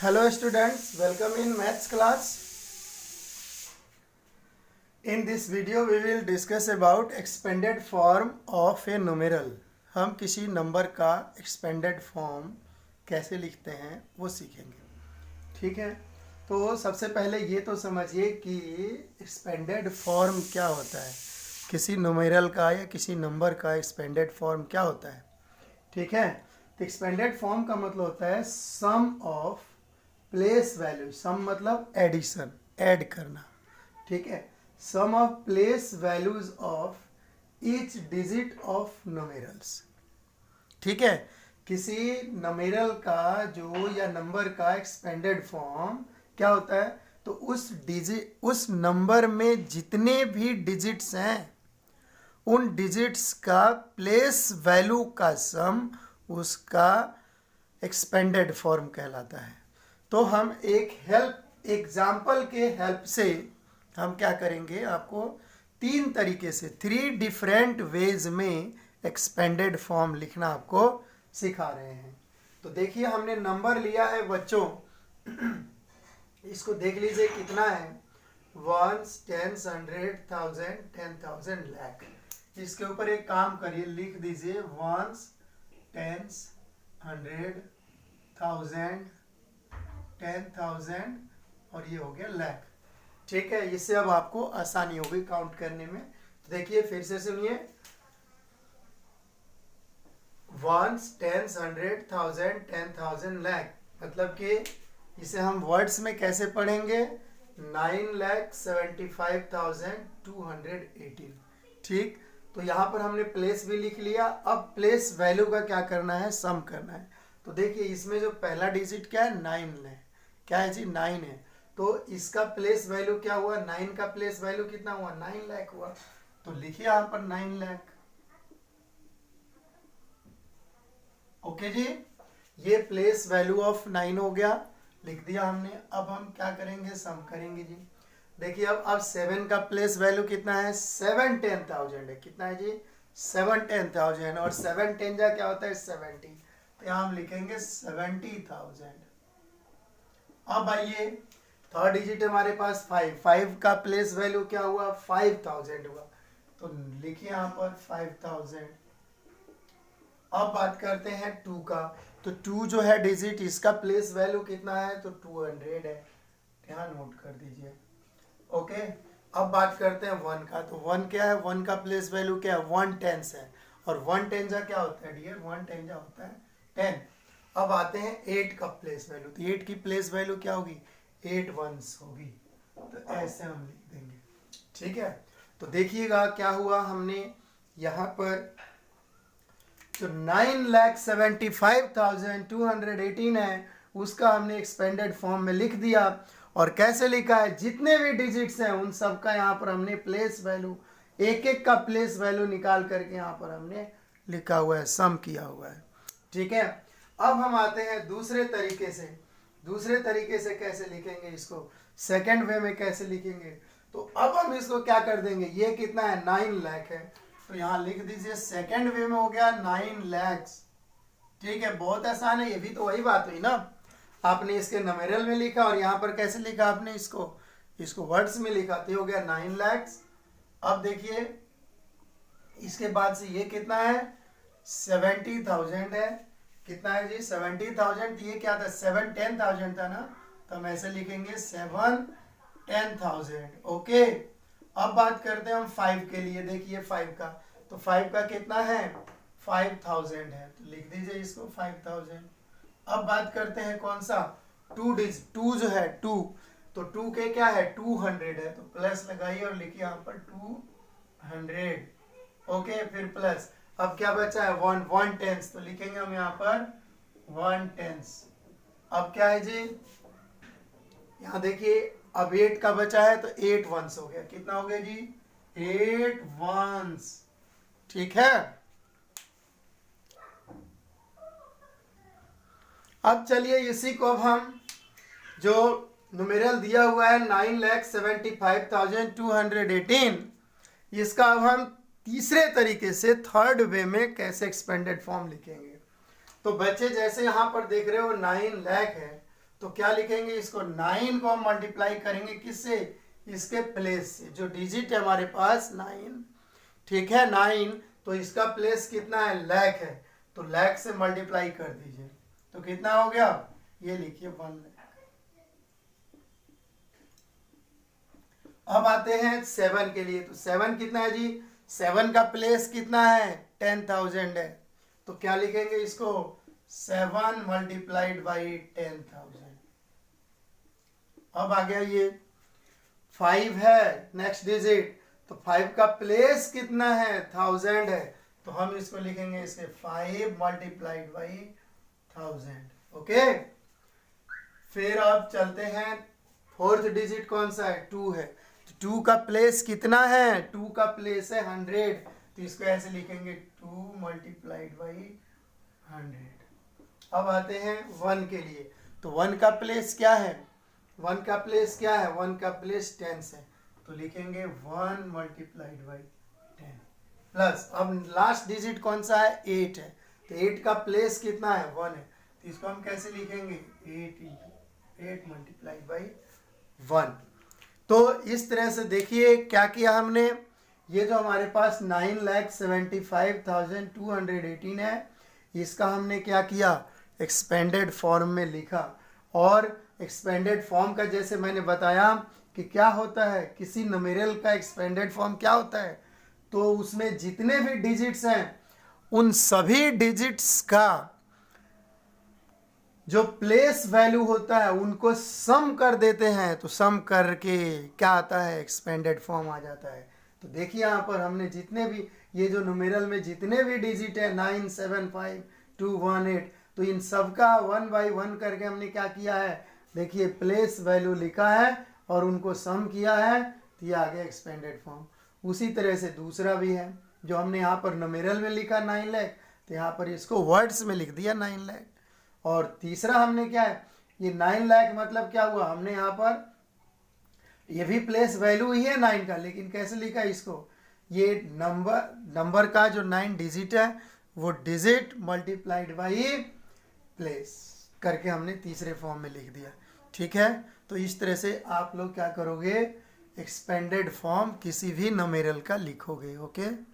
Hello students, welcome in maths class. In this video we will discuss about expanded form of a numeral. हम किसी number का expanded form कैसे लिखते हैं वो सीखेंगे. ठीक है, तो सबसे पहले ये तो समझिए कि expanded form क्या होता है. किसी numeral का या किसी नंबर का expanded form क्या होता है. ठीक है, तो expanded form का मतलब होता है sum of place value. Sum मतलब एडिशन, ऐड करना. ठीक है, sum of place values of each digit of numerals. ठीक है, किसी नंबरल का जो या नंबर का एक्सपेंडेड फॉर्म क्या होता है, तो उस नंबर में जितने भी डिजिट्स हैं उन डिजिट्स का प्लेस वैल्यू का सम उसका एक्सपेंडेड फॉर्म कहलाता है. तो हम एक एग्जाम्पल के हेल्प से हम क्या करेंगे, आपको 3 तरीके से 3 डिफरेंट वेज में एक्सपेंडेड फॉर्म लिखना आपको सिखा रहे हैं. तो देखिए हमने नंबर लिया है बच्चों, इसको देख लीजिए कितना है, 1, 10, 100, 1000, 10,000, लाख. इसके ऊपर एक काम करिए, लिख दीजिए 1, 10, 100, 1000, 10,000 और ये हो गया लाख. ठीक है, इससे अब आपको आसानी होगी काउंट करने में. तो देखिए फिर से सुनिए, 1, 10, 100, 1000, 10,000, लाख. मतलब कि इसे हम वर्ड्स में कैसे पढ़ेंगे, 9,75,218. ठीक, तो यहाँ पर हमने प्लेस भी लिख लिया. अब प्लेस वैल्यू का क्या करना है, सम करना है. तो देखिए इसमें जो पहला डिजिट क्या है, 9 है. क्या है जी, 9 है. तो इसका प्लेस वैल्यू क्या हुआ, 9 का प्लेस वैल्यू कितना हुआ, 9 लाख हुआ. तो लिखिए यहाँ पर 9 लाख. ओके जी, ये प्लेस वैल्यू ऑफ 9 हो गया, लिख दिया हमने. अब हम क्या करेंगे, सम करेंगे जी. देखिए अब 7 का प्लेस वैल्यू कितना है, 7 10,000 है. कितना है जी, 7 10,000. और 7 10 जा क्या होता है, 70. तो यहाँ हम लिखेंगे 70,000. अब आइए थर्ड डिजिट हमारे पास 5 का प्लेस वैल्यू क्या हुआ, 5,000 हुआ. तो लिखिए यहाँ पर 5,000. अब बात करते हैं 2 का. तो 2 जो है डिजिट, इसका प्लेस वैल्यू कितना है, तो 200 है. ध्यान नोट कर दीजिए. ओके, अब बात करते हैं 1 का. तो 1 क्या है, 1 का प्लेस वैल्यू क्या है, 1 टेंस है. और 1 10 जा क्या होता है डियर, 1 10 जा होता है 10. अब आते हैं 8 का प्लेस वैल्यू. तो 8 की प्लेस वैल्यू क्या होगी, 8 वंस होगी. तो ऐसे हम लिख देंगे. ठीक है, तो देखिएगा क्या हुआ, हमने यहाँ पर जो 9,75,218 है उसका हमने एक्सपेंडेड फॉर्म में लिख दिया. और कैसे लिखा है, जितने भी डिजिट्स हैं उन सब का यहाँ पर हमने प्लेस वैल्यू, एक एक का प्लेस वैल्यू निकाल करके यहाँ पर हमने लिखा हुआ है, सम किया हुआ है. ठीक है, अब हम आते हैं दूसरे तरीके से. दूसरे तरीके से कैसे लिखेंगे इसको, सेकंड वे में कैसे लिखेंगे. तो अब हम इसको क्या कर देंगे, ये कितना है, 9 लाख है. तो यहाँ लिख दीजिए सेकंड वे में हो गया 9 lakhs. ठीक है, बहुत आसान है, ये भी तो वही बात हुई ना. आपने इसके नंबरल में लिखा और यहाँ पर कैसे लिखा आपने इसको वर्ड्स में लिखा, तो हो गया 9 lakhs. अब देखिए इसके बाद से ये कितना है, 70,000 है. कितना है जी, 70,000. ये क्या था, 7 10,000 था ना. तो हम ऐसे लिखेंगे 7 10,000. ओके, अब बात करते हैं हम 5 के लिए. देखिए 5 का, तो 5 का कितना है, 5,000 है. तो लिख दीजिए इसको 5,000. अब बात करते हैं कौन सा, 2 जो है 2. तो 2 के क्या है, 200 है. तो प्लस लगाइए और लिखिए यहाँ पर 200. ओके, फिर प्लस. अब क्या बचा है, 1 टेंस. तो लिखेंगे हम यहाँ पर 1 टेंस. अब क्या है जी, यहाँ देखिए अब 8 का बचा है तो 8 वंस हो गया. कितना हो गया जी, 8 वंस. ठीक है, अब चलिए इसी को अब हम जो नुमेरल दिया हुआ है 9,75,218, इसका अब हम तीसरे तरीके से थर्ड वे में कैसे एक्सपेंडेड फॉर्म लिखेंगे. तो बच्चे जैसे यहाँ पर देख रहे हो 9 लाख है, तो क्या लिखेंगे इसको, 9 को हम मल्टीप्लाई करेंगे किससे, इसके प्लेस से, जो डिजिट है हमारे पास 9, ठीक है 9, तो इसका प्लेस कितना है, लाख है, तो लाख से मल्टीप्लाई कर दीजिए, तो कितना हो गया, ये लिखिए 1 लाख। अब आते हैं 7 के लिए, तो 7 कितना है जी, 7 का प्लेस कितना है, 10,000 है, तो क्या लिखेंगे इसको, 7 मल्टीप्लाइड बाई 10,000। अब आ गया ये 5 है नेक्स्ट डिजिट, तो 5 का प्लेस कितना है, 1000 है, तो हम इसको लिखेंगे इसके 5 मल्टीप्लाइड बाई 1000। ओके, फिर अब चलते हैं, फोर्थ डिजिट कौन सा है, 2 है, तो 2 का प्लेस कितना है, 2 का प्लेस है 100, तो इसको ऐसे लिखेंगे 2 मल्टीप्लाइड बाई 100। अब आते हैं 1 के लिए, तो 1 का प्लेस क्या है, 1 का प्लेस क्या है, 1 का प्लेस 10 है, तो लिखेंगे 1 मल्टीप्लाइड बाई 10 प्लस, अब लास्ट डिजिट कौन सा है, 8 है, तो 8 का प्लेस कितना है, 1 है, तो इसको हम कैसे लिखेंगे, 8 मल्टीप्लाइड बाई 1। तो इस तरह से देखिए क्या किया हमने, ये जो हमारे पास 9,75,218 है, इसका हमने क्या किया, एक्सपेंडेड फॉर्म में लिखा, और एक्सपेंडेड फॉर्म का जैसे मैंने बताया कि क्या होता है, किसी न्यूमेरल का एक्सपेंडेड फॉर्म क्या होता है, तो उसमें जितने भी डिजिट्स हैं उन सभी डिजिट्स का जो प्लेस वैल्यू होता है उनको सम कर देते हैं, तो सम करके क्या आता है, एक्सपेंडेड फॉर्म आ जाता है। तो देखिए यहाँ पर हमने जितने भी ये जो न्यूमेरल में जितने भी डिजिट है 975,218, तो इन सब का 1 बाई 1 करके हमने क्या किया है, देखिए प्लेस वैल्यू लिखा है और उनको सम किया है, तो ये आ गया एक्सपेंडेड फॉर्म। उसी तरह से दूसरा भी है, जो हमने यहाँ पर न्यूमेरल में लिखा 9 लाख, तो यहाँ पर इसको वर्ड्स में लिख दिया 9 लाख। और तीसरा हमने क्या है, ये 9 लाख मतलब क्या हुआ, हमने यहाँ पर ये भी प्लेस वैल्यू ही है 9 का, लेकिन कैसे लिखा इसको, ये नंबर का जो 9 डिजिट है वो डिजिट मल्टीप्लाइड बाई प्लेस करके हमने तीसरे फॉर्म में लिख दिया, ठीक है। तो इस तरह से आप लोग क्या करोगे, एक्सपेंडेड फॉर्म किसी भी न्यूमेरल का लिखोगे, ओके।